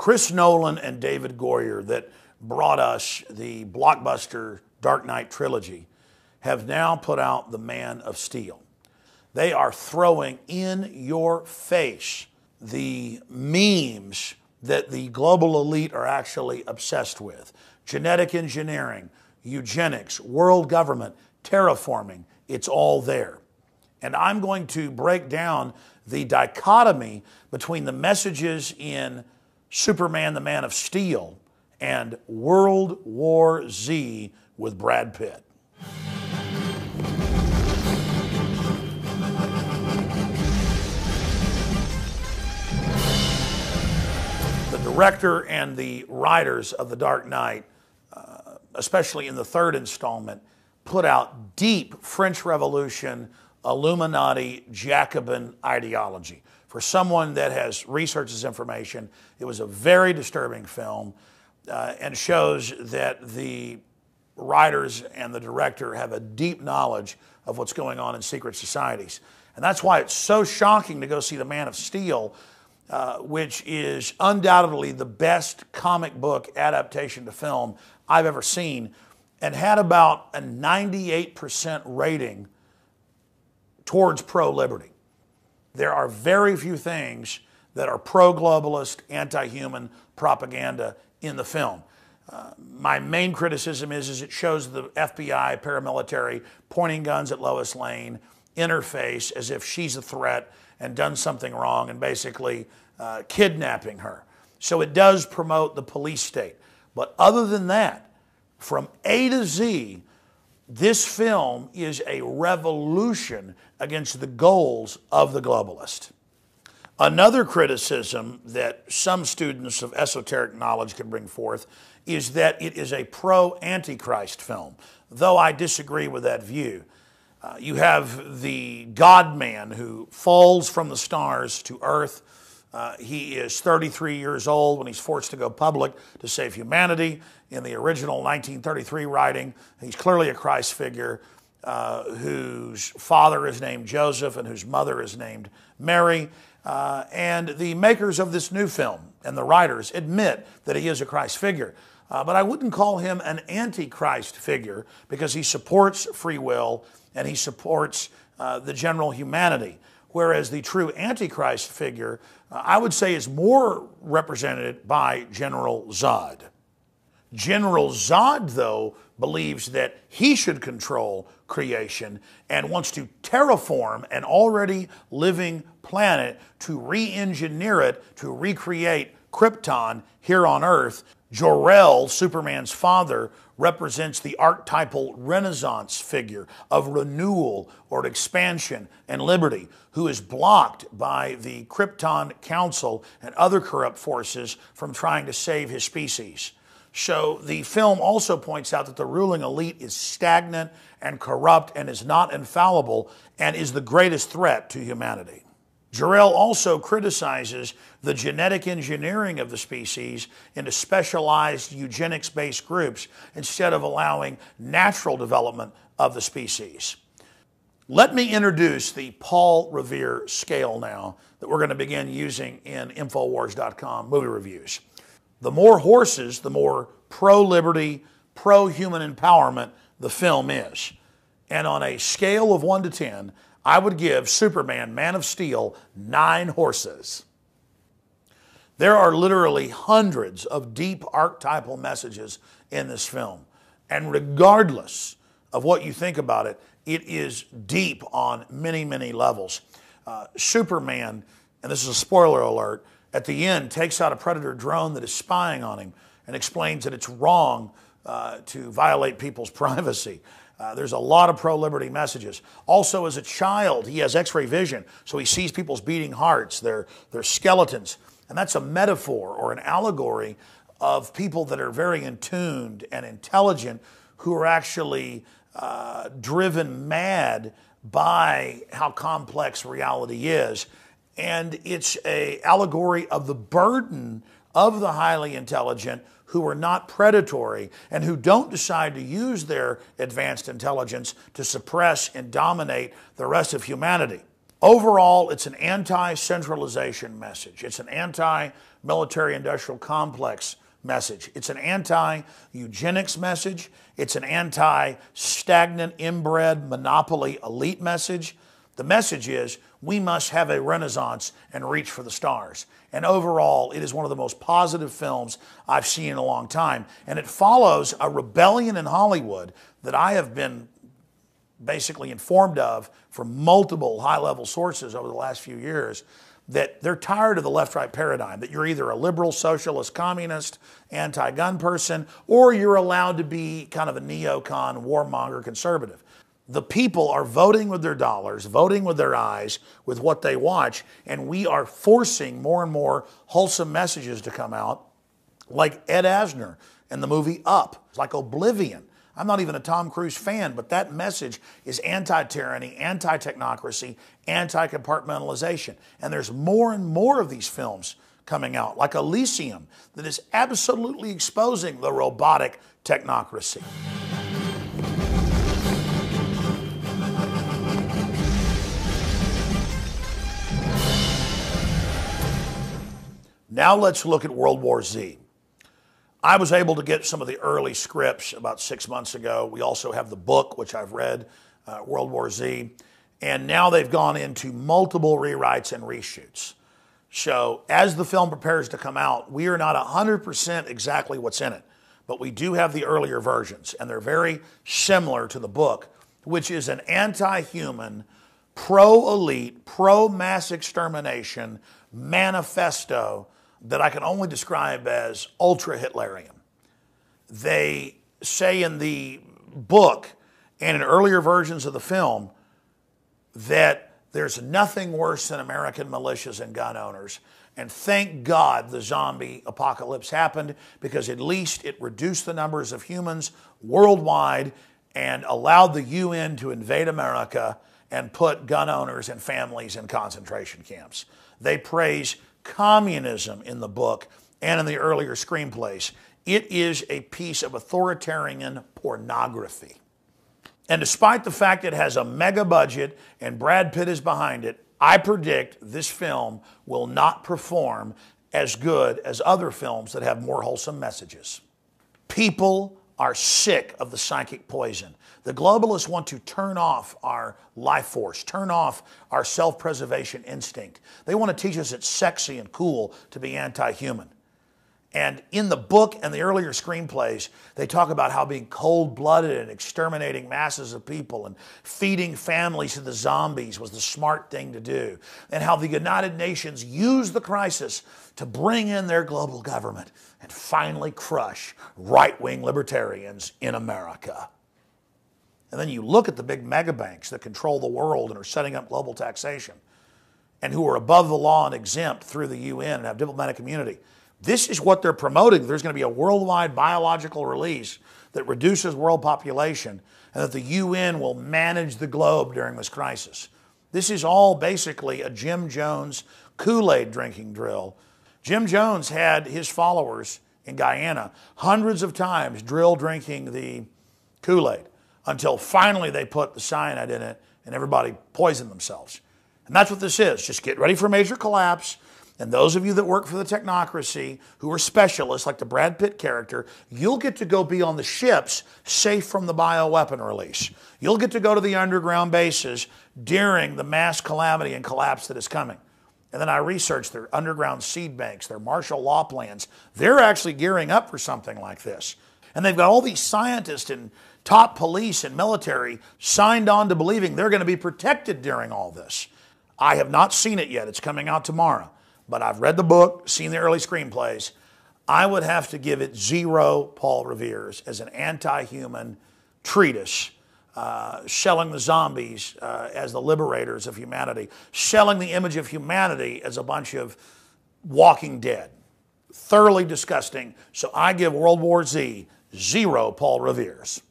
Chris Nolan and David Goyer, that brought us the blockbuster Dark Knight trilogy, have now put out The Man of Steel. They are throwing in your face the memes that the global elite are actually obsessed with. Genetic engineering, eugenics, world government, terraforming, it's all there. And I'm going to break down the dichotomy between the messages in Superman, the Man of Steel, and World War Z with Brad Pitt. The director and the writers of The Dark Knight, especially in the third installment, put out deep French Revolution, Illuminati, Jacobin ideology. For someone that has researched this information, it was a very disturbing film and shows that the writers and the director have a deep knowledge of what's going on in secret societies. And that's why it's so shocking to go see The Man of Steel, which is undoubtedly the best comic book adaptation to film I've ever seen, and had about a 98% rating towards pro-liberty. There are very few things that are pro-globalist, anti-human propaganda in the film. My main criticism is it shows the FBI paramilitary pointing guns at Lois Lane, in her face as if she's a threat and done something wrong, and basically kidnapping her. So it does promote the police state. But other than that, from A to Z, this film is a revolution against the goals of the globalist. Another criticism that some students of esoteric knowledge can bring forth is that it is a pro-Antichrist film, though I disagree with that view. You have the God-man who falls from the stars to earth. He is 33 years old when he's forced to go public to save humanity. In the original 1933 writing, he's clearly a Christ figure whose father is named Joseph and whose mother is named Mary. And the makers of this new film and the writers admit that he is a Christ figure. But I wouldn't call him an anti-Christ figure because he supports free will and he supports the general humanity. Whereas the true Antichrist figure, I would say, is more represented by General Zod. General Zod, though, believes that he should control creation and wants to terraform an already living planet to re-engineer it, to recreate Krypton here on Earth. Jor-El, Superman's father, represents the archetypal Renaissance figure of renewal or expansion and liberty, who is blocked by the Krypton Council and other corrupt forces from trying to save his species. So the film also points out that the ruling elite is stagnant and corrupt and is not infallible and is the greatest threat to humanity. Jor-El also criticizes the genetic engineering of the species into specialized eugenics-based groups instead of allowing natural development of the species. Let me introduce the Paul Revere scale now that we're going to begin using in Infowars.com movie reviews. The more horses, the more pro-liberty, pro-human empowerment the film is. And on a scale of 1 to 10, I would give Superman, Man of Steel, 9 horses. There are literally hundreds of deep archetypal messages in this film. And regardless of what you think about it, it is deep on many, many levels. Superman, and this is a spoiler alert, at the end takes out a Predator drone that is spying on him and explains that it's wrong to violate people's privacy. There's a lot of pro-liberty messages. Also, as a child, he has X-ray vision, so he sees people's beating hearts, their skeletons. And that's a metaphor or an allegory of people that are very in tuned and intelligent who are actually driven mad by how complex reality is. And it's an allegory of the burden of the highly intelligent who are not predatory and who don't decide to use their advanced intelligence to suppress and dominate the rest of humanity. Overall, it's an anti-centralization message. It's an anti-military industrial complex message. It's an anti-eugenics message. It's an anti-stagnant, inbred, monopoly elite message. The message is we must have a renaissance and reach for the stars. And overall, it is one of the most positive films I've seen in a long time. And it follows a rebellion in Hollywood that I have been basically informed of from multiple high-level sources over the last few years, that they're tired of the left-right paradigm, that you're either a liberal, socialist, communist, anti-gun person, or you're allowed to be kind of a neocon, warmonger, conservative. The people are voting with their dollars, voting with their eyes, with what they watch, and we are forcing more and more wholesome messages to come out, like Ed Asner in the movie Up, like Oblivion. I'm not even a Tom Cruise fan, but that message is anti-tyranny, anti-technocracy, anti-compartmentalization. And there's more and more of these films coming out, like Elysium, that is absolutely exposing the robotic technocracy. Now let's look at World War Z. I was able to get some of the early scripts about 6 months ago. We also have the book, which I've read, World War Z. And now they've gone into multiple rewrites and reshoots. So as the film prepares to come out, we are not 100% exactly what's in it. But we do have the earlier versions. And they're very similar to the book, which is an anti-human, pro-elite, pro-mass extermination manifesto that I can only describe as ultra-Hitlerian. They say in the book and in earlier versions of the film that there's nothing worse than American militias and gun owners. And thank God the zombie apocalypse happened, because at least it reduced the numbers of humans worldwide and allowed the UN to invade America and put gun owners and families in concentration camps. They praise communism in the book and in the earlier screenplays. It is a piece of authoritarian pornography. And despite the fact it has a mega budget and Brad Pitt is behind it, I predict this film will not perform as good as other films that have more wholesome messages. People are sick of the psychic poison. The globalists want to turn off our life force, turn off our self-preservation instinct. They want to teach us it's sexy and cool to be anti-human. And in the book and the earlier screenplays, they talk about how being cold-blooded and exterminating masses of people and feeding families to the zombies was the smart thing to do, and how the United Nations used the crisis to bring in their global government and finally crush right-wing libertarians in America. And then you look at the big mega banks that control the world and are setting up global taxation and who are above the law and exempt through the UN and have diplomatic immunity. This is what they're promoting. There's going to be a worldwide biological release that reduces world population and that the UN will manage the globe during this crisis. This is all basically a Jim Jones Kool-Aid drinking drill. Jim Jones had his followers in Guyana hundreds of times drill drinking the Kool-Aid, until finally they put the cyanide in it and everybody poisoned themselves. And that's what this is. Just get ready for a major collapse. And those of you that work for the technocracy, who are specialists like the Brad Pitt character, you'll get to go be on the ships safe from the bioweapon release. You'll get to go to the underground bases during the mass calamity and collapse that is coming. And then I researched their underground seed banks, their martial law plans. They're actually gearing up for something like this. And they've got all these scientists and top police and military signed on to believing they're going to be protected during all this. I have not seen it yet. It's coming out tomorrow. But I've read the book, seen the early screenplays. I would have to give it 0 Paul Reveres as an anti-human treatise, selling the zombies as the liberators of humanity, selling the image of humanity as a bunch of walking dead. Thoroughly disgusting. So I give World War Z 0 Paul Reveres.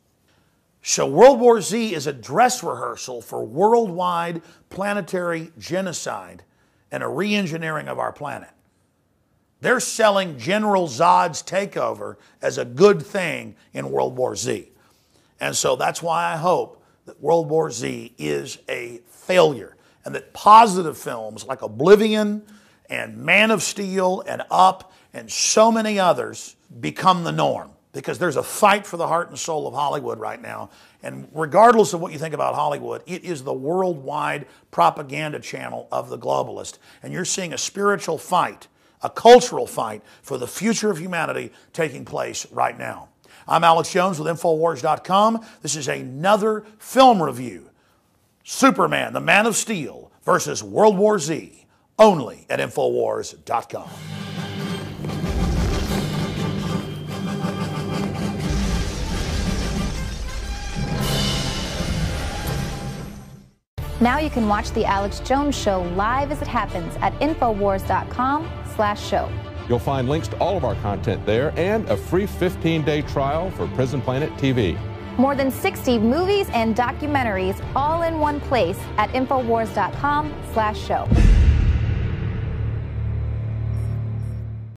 So World War Z is a dress rehearsal for worldwide planetary genocide and a re-engineering of our planet. They're selling General Zod's takeover as a good thing in World War Z. And so that's why I hope that World War Z is a failure. and that positive films like Oblivion and Man of Steel and Up and so many others become the norm, because there's a fight for the heart and soul of Hollywood right now. And regardless of what you think about Hollywood, it is the worldwide propaganda channel of the globalist. And you're seeing a spiritual fight, a cultural fight for the future of humanity taking place right now. I'm Alex Jones with Infowars.com. This is another film review. Superman, the Man of Steel versus World War Z, only at Infowars.com. Now you can watch The Alex Jones Show live as it happens at Infowars.com/show. You'll find links to all of our content there and a free 15-day trial for Prison Planet TV. More than 60 movies and documentaries all in one place at Infowars.com/show.